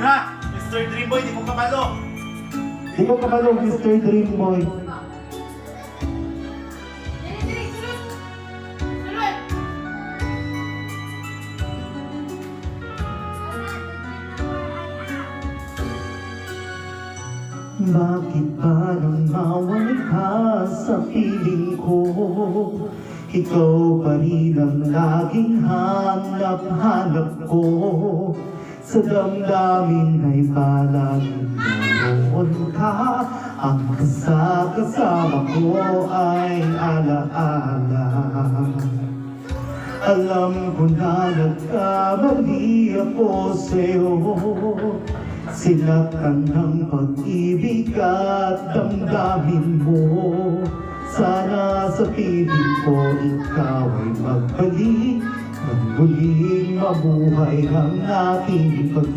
na! Mr. Dreamboy, di mo kabalo! Di mo kabalo, Mr. Dreamboy. Bakit ba nang mawala ka sa piling ko? Ikaw pa rin ang laging hanap-hanap ko. Sa damdamin ay palaging naroon ka. Ang kasama ko ay alaala. Alam ko na nagkamali ako sa'yo. Sinaktan ng pag-ibig at damdamin mo. Sana sa piling ko ikaw ay magbalik. At muling mabuhay ang ating pag-ibig.